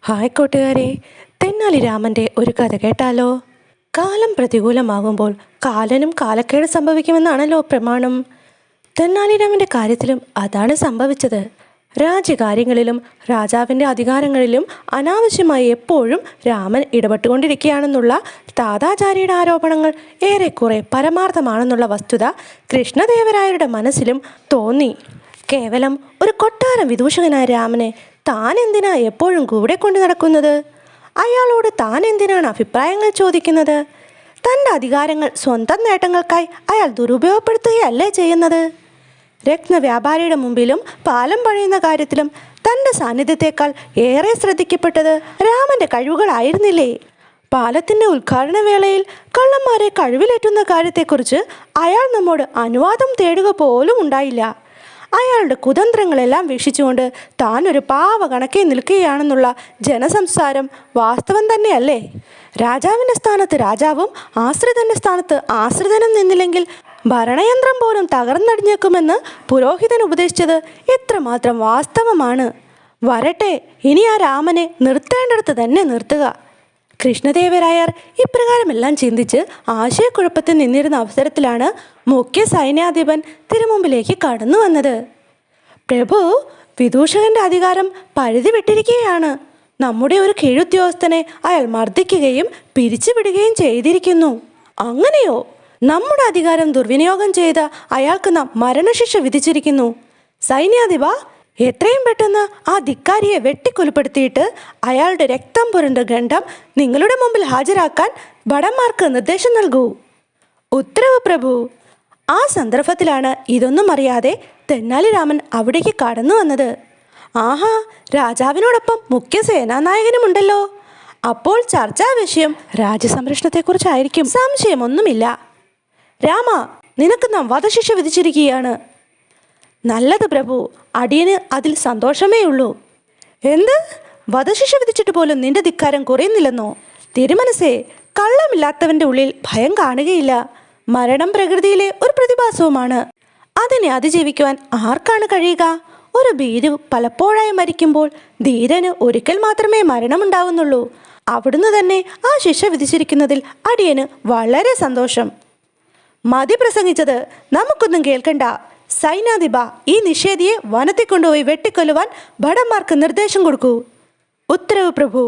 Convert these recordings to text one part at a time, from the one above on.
Hi കൂട്ടുകാരെ, തെന്നാലി രാമൻ്റെ ഒരു കഥ കേട്ടാലോ? കാലം പ്രതികൂലമാകുമ്പോൾ കാലനും കാലക്കേട് സംഭവിക്കുമെന്നാണല്ലോ പ്രമാണം. തെന്നാലി രാമൻ്റെ കാര്യത്തിലും അതാണ് സംഭവിച്ചത്. രാജ്യകാര്യങ്ങളിലും രാജാവിൻ്റെ അധികാരങ്ങളിലും അനാവശ്യമായി എപ്പോഴും രാമൻ ഇടപെട്ടുകൊണ്ടിരിക്കുകയാണെന്നുള്ള താതാചാര്യയുടെ ആരോപണങ്ങൾ ഏറെക്കുറെ പരമാർത്ഥമാണെന്നുള്ള വസ്തുത കൃഷ്ണദേവരായരുടെ മനസ്സിലും തോന്നി. കേവലം ഒരു കൊട്ടാരം വിദൂഷകനായ രാമനെ താൻ എന്തിനാ എപ്പോഴും കൂടെ കൊണ്ടു നടക്കുന്നത്? അയാളോട് താൻ എന്തിനാണ് അഭിപ്രായങ്ങൾ ചോദിക്കുന്നത്? തൻ്റെ അധികാരങ്ങൾ സ്വന്തം നേട്ടങ്ങൾക്കായി അയാൾ ദുരുപയോഗപ്പെടുത്തുകയല്ലേ ചെയ്യുന്നത്? രത്നവ്യാപാരിയുടെ മുമ്പിലും പാലം പണിയുന്ന കാര്യത്തിലും തൻ്റെ സാന്നിധ്യത്തെക്കാൾ ഏറെ ശ്രദ്ധിക്കപ്പെട്ടത് രാമൻ്റെ കഴിവുകളായിരുന്നില്ലേ? പാലത്തിൻ്റെ ഉദ്ഘാടന വേളയിൽ കള്ളന്മാരെ കഴിവിലേറ്റുന്ന കാര്യത്തെക്കുറിച്ച് അയാൾ നമ്മോട് അനുവാദം തേടുക പോലും ഉണ്ടായില്ല. അയാളുടെ കുതന്ത്രങ്ങളെല്ലാം വീക്ഷിച്ചുകൊണ്ട് താൻ ഒരു പാവ കണക്കെ നിൽക്കുകയാണെന്നുള്ള ജനസംസാരം വാസ്തവം തന്നെയല്ലേ? രാജാവിൻ്റെ സ്ഥാനത്ത് രാജാവും ആശ്രിതൻ്റെ സ്ഥാനത്ത് ആശ്രിതനും നിന്നില്ലെങ്കിൽ ഭരണയന്ത്രം പോലും തകർന്നടിഞ്ഞേക്കുമെന്ന് പുരോഹിതൻ ഉപദേശിച്ചത് എത്രമാത്രം വാസ്തവമാണ്. വരട്ടെ, ഇനി ആ രാമനെ നിർത്തേണ്ടടുത്ത് തന്നെ നിർത്തുക. കൃഷ്ണദേവരായർ ഇപ്രകാരമെല്ലാം ചിന്തിച്ച് ആശയക്കുഴപ്പത്തിൽ നിന്നിരുന്ന അവസരത്തിലാണ് മുഖ്യ സൈന്യാധിപൻ തിരുമുമ്പിലേക്ക് കടന്നു വന്നത്. പ്രഭു, വിദൂഷകന്റെ അധികാരം പരിധി വിട്ടിരിക്കുകയാണ്. നമ്മുടെ ഒരു കീഴുദ്യോഗസ്ഥനെ അയാൾ മർദ്ദിക്കുകയും പിരിച്ചുവിടുകയും ചെയ്തിരിക്കുന്നു. അങ്ങനെയോ? നമ്മുടെ അധികാരം ദുർവിനിയോഗം ചെയ്ത അയാൾക്ക് നാം മരണശിക്ഷ വിധിച്ചിരിക്കുന്നു. സൈന്യാധിപ, എത്രയും പെട്ടെന്ന് ആ ധിക്കാരിയെ വെട്ടിക്കൊലപ്പെടുത്തിയിട്ട് അയാളുടെ രക്തം പുരണ്ട ഗണ്ഡം നിങ്ങളുടെ മുമ്പിൽ ഹാജരാക്കാൻ ഭടന്മാർക്ക് നിർദ്ദേശം നൽകൂ. ഉത്തരവ് പ്രഭു. ആ സന്ദർഭത്തിലാണ് ഇതൊന്നും അറിയാതെ തെന്നാലി രാമൻ അവിടേക്ക് കടന്നു വന്നത്. ആഹാ, രാജാവിനോടൊപ്പം മുഖ്യ സേനാനായകനുമുണ്ടല്ലോ. അപ്പോൾ ചർച്ചാ വിഷയം രാജ്യസംരക്ഷണത്തെക്കുറിച്ചായിരിക്കും. സംശയമൊന്നുമില്ല. രാമ, നിനക്ക് നാം വധശിക്ഷ വിധിച്ചിരിക്കുകയാണ്. നല്ലത് പ്രഭു, അടിയന് അതിൽ സന്തോഷമേ ഉള്ളൂ. എന്ത്? വധശിക്ഷ വിധിച്ചിട്ട് പോലും നിന്റെ ധിക്കാരം കുറയുന്നില്ലെന്നോ? തിരുമനസേ, കള്ളമില്ലാത്തവൻ്റെ ഉള്ളിൽ ഭയം കാണുകയില്ല. മരണം പ്രകൃതിയിലെ ഒരു പ്രതിഭാസവുമാണ്. അതിനെ അതിജീവിക്കുവാൻ ആർക്കാണ് കഴിയുക? ഒരു ഭീരു പലപ്പോഴായി മരിക്കുമ്പോൾ ധീരന് ഒരിക്കൽ മാത്രമേ മരണമുണ്ടാവുന്നുള്ളൂ. അവിടുന്ന് തന്നെ ആ ശിക്ഷ വിധിച്ചിരിക്കുന്നതിൽ അടിയന് വളരെ സന്തോഷം. മതി പ്രസംഗിച്ചത്, നമുക്കൊന്നും കേൾക്കണ്ട. സൈന്യാധിപ, ഈ നിഷേധിയെ വനത്തിൽ കൊണ്ടുപോയി വെട്ടിക്കൊല്ലുവാൻ ഭടന്മാർക്ക് നിർദ്ദേശം കൊടുക്കൂ. ഉത്തരവ് പ്രഭു.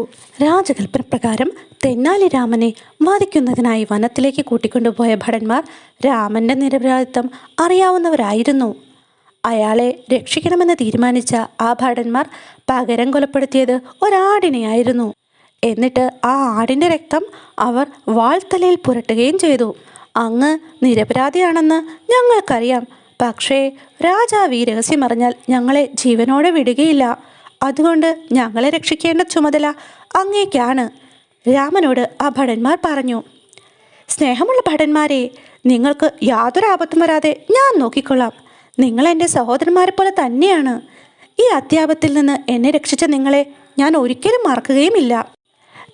രാജകൽപ്പന പ്രകാരം തെന്നാലി രാമനെ വധിക്കുന്നതിനായി വനത്തിലേക്ക് കൂട്ടിക്കൊണ്ടുപോയ ഭടന്മാർ രാമൻ്റെ നിരപരാധിത്വം അറിയാവുന്നവരായിരുന്നു. അയാളെ രക്ഷിക്കണമെന്ന് തീരുമാനിച്ച ആ ഭടന്മാർ പകരം കൊലപ്പെടുത്തിയത് ഒരാടിനെയായിരുന്നു. എന്നിട്ട് ആ ആടിൻ്റെ രക്തം അവർ വാൾത്തലയിൽ പുരട്ടുകയും ചെയ്തു. അങ്ങ് നിരപരാധിയാണെന്ന് ഞങ്ങൾക്കറിയാം. പക്ഷേ രാജാവ് ഈ രഹസ്യം അറിഞ്ഞാൽ ഞങ്ങളെ ജീവനോടെ വിടുകയില്ല. അതുകൊണ്ട് ഞങ്ങളെ രക്ഷിക്കേണ്ട ചുമതല അങ്ങേക്കാണ്. രാമനോട് ആ ഭടന്മാർ പറഞ്ഞു. സ്നേഹമുള്ള ഭടന്മാരെ, നിങ്ങൾക്ക് യാതൊരു ആപത്തും വരാതെ ഞാൻ നോക്കിക്കൊള്ളാം. നിങ്ങൾ എൻ്റെ സഹോദരന്മാരെ പോലെ തന്നെയാണ്. ഈ അത്യാപത്തിൽ നിന്ന് എന്നെ രക്ഷിച്ച നിങ്ങളെ ഞാൻ ഒരിക്കലും മറക്കുകയുമില്ല.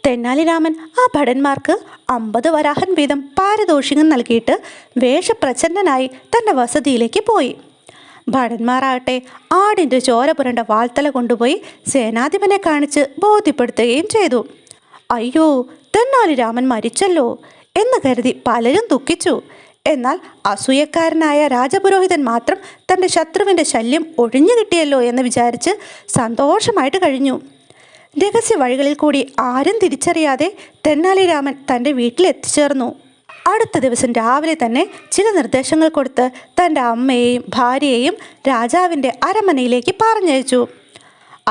തെന്നാലി രാമൻ ആ ഭടന്മാർക്ക് 50 വരാഹൻ വീതം പാരിതോഷികം നൽകിയിട്ട് വേഷപ്രച്ഛന്നനായി തൻ്റെ വസതിയിലേക്ക് പോയി. ഭടന്മാരാകട്ടെ ആടിൻ്റെ ചോര പുരണ്ട വാൾത്തല കൊണ്ടുപോയി സേനാധിപനെ കാണിച്ച് ബോധ്യപ്പെടുത്തുകയും ചെയ്തു. അയ്യോ, തെന്നാലി രാമൻ മരിച്ചല്ലോ എന്ന് കരുതി പലരും ദുഃഖിച്ചു. എന്നാൽ അസൂയക്കാരനായ രാജപുരോഹിതൻ മാത്രം തൻ്റെ ശത്രുവിൻ്റെ ശല്യം ഒഴിഞ്ഞു കിട്ടിയല്ലോ എന്ന് വിചാരിച്ച് സന്തോഷമായിട്ട് കഴിഞ്ഞു. രഹസ്യ വഴികളിൽ കൂടി ആരും തിരിച്ചറിയാതെ തെന്നാലി രാമൻ തൻ്റെ വീട്ടിലെത്തിച്ചേർന്നു. അടുത്ത ദിവസം രാവിലെ തന്നെ ചില നിർദ്ദേശങ്ങൾ കൊടുത്ത് തൻ്റെ അമ്മയെയും ഭാര്യയെയും രാജാവിൻ്റെ അരമനയിലേക്ക് പറഞ്ഞയച്ചു.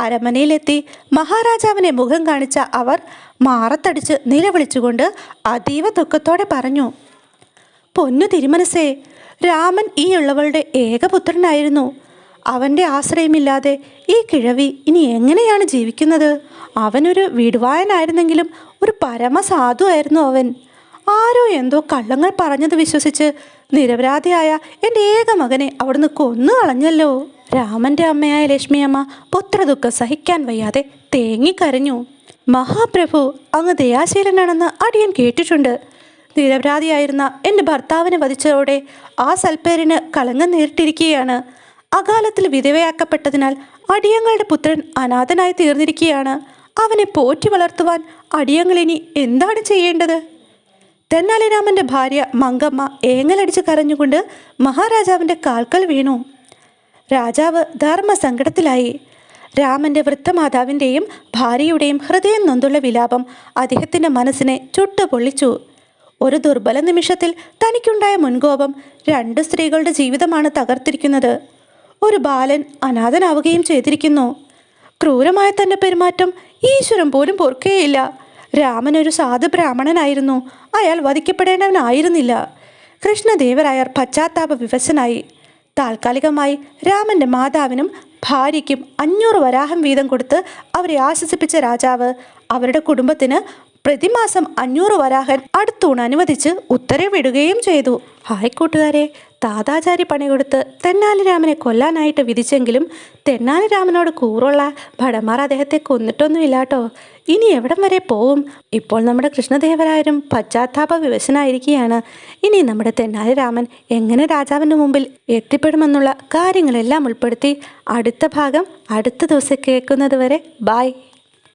അരമനയിലെത്തി മഹാരാജാവിനെ മുഖം കാണിച്ച അവർ മാറത്തടിച്ച് നിലവിളിച്ചുകൊണ്ട് അതീവ ദുഃഖത്തോടെ പറഞ്ഞു. പൊന്നു തിരുമനസേ, രാമൻ ഈ ഉള്ളവളുടെ ഏകപുത്രനായിരുന്നു. അവൻ്റെ ആശ്രയമില്ലാതെ ഈ കിഴവി ഇനി എങ്ങനെയാണ് ജീവിക്കുന്നത്? അവനൊരു വിടുവായനായിരുന്നെങ്കിലും ഒരു പരമസാധുവായിരുന്നു അവൻ. ആരോ എന്തോ കള്ളങ്ങൾ പറഞ്ഞത് വിശ്വസിച്ച് നിരപരാധിയായ എൻ്റെ ഏക മകനെ അവിടുന്ന് കൊന്നു കളഞ്ഞല്ലോ. രാമൻ്റെ അമ്മയായ ലക്ഷ്മിയമ്മ പുത്രദുഃഖം സഹിക്കാൻ വയ്യാതെ തേങ്ങിക്കരഞ്ഞു. മഹാപ്രഭു, അങ്ങ് ദയാശീലനാണെന്ന് അടിയൻ കേട്ടിട്ടുണ്ട്. നിരപരാധിയായിരുന്ന എൻ്റെ ഭർത്താവിനെ വധിച്ചതോടെ ആ സൽപ്പേരിന് കളങ്കം നേരിട്ടിരിക്കുകയാണ്. അകാലത്തിൽ വിധവയാക്കപ്പെട്ടതിനാൽ അടിയങ്ങളുടെ പുത്രൻ അനാഥനായി തീർന്നിരിക്കുകയാണ്. അവനെ പോറ്റി വളർത്തുവാൻ അടിയങ്ങളിനി എന്താണ് ചെയ്യേണ്ടത്? തെന്നാലിരാമൻ്റെ ഭാര്യ മങ്കമ്മ ഏങ്ങലടിച്ച് കരഞ്ഞുകൊണ്ട് മഹാരാജാവിൻ്റെ കാൽക്കൽ വീണു. രാജാവ് ധർമ്മസങ്കടത്തിലായി. രാമൻ്റെ വൃദ്ധമാതാവിൻ്റെയും ഭാര്യയുടെയും ഹൃദയം നൊന്തുള്ള വിലാപം അദ്ദേഹത്തിൻ്റെ മനസ്സിനെ ചുട്ടുപൊള്ളിച്ചു. ഒരു ദുർബല നിമിഷത്തിൽ തനിക്കുണ്ടായ മുൻകോപം 2 സ്ത്രീകളുടെ ജീവിതമാണ് തകർത്തിരിക്കുന്നത്. ഒരു ബാലൻ അനാഥനാവുകയും ചെയ്തിരിക്കുന്നു. ക്രൂരമായ തൻ്റെ പെരുമാറ്റം ഈശ്വരൻ പോലും പൊറുക്കുകയില്ല. രാമൻ ഒരു സാധു ബ്രാഹ്മണനായിരുന്നു. അയാൾ വധിക്കപ്പെടേണ്ടവനായിരുന്നില്ല. കൃഷ്ണദേവരായർ പശ്ചാത്താപ വിവശനായി. താൽക്കാലികമായി രാമൻ്റെ മാതാവിനും ഭാര്യയ്ക്കും 500 വരാഹം വീതം കൊടുത്ത് അവരെ ആശ്വസിപ്പിച്ച രാജാവ് അവരുടെ കുടുംബത്തിന് പ്രതിമാസം 500 വരാഹൻ അടുത്തൂണ് അനുവദിച്ച് ഉത്തരവിടുകയും ചെയ്തു. ഹായ് കൂട്ടുകാരെ, താതാചാരി പണി കൊടുത്ത് തെന്നാലിരാമനെ കൊല്ലാനായിട്ട് വിധിച്ചെങ്കിലും തെന്നാലിരാമനോട് കൂറുള്ള ഭടന്മാർ അദ്ദേഹത്തെ കൊന്നിട്ടൊന്നുമില്ല കേട്ടോ. ഇനി എവിടം വരെ പോവും? ഇപ്പോൾ നമ്മുടെ കൃഷ്ണദേവരായരും പശ്ചാത്താപ വിവശനായിരിക്കുകയാണ്. ഇനി നമ്മുടെ തെന്നാലിരാമൻ എങ്ങനെ രാജാവിൻ്റെ മുമ്പിൽ എത്തിപ്പെടുമെന്നുള്ള കാര്യങ്ങളെല്ലാം ഉൾപ്പെടുത്തി അടുത്ത ഭാഗം അടുത്ത ദിവസം കേൾക്കുന്നത് വരെ ബായ്.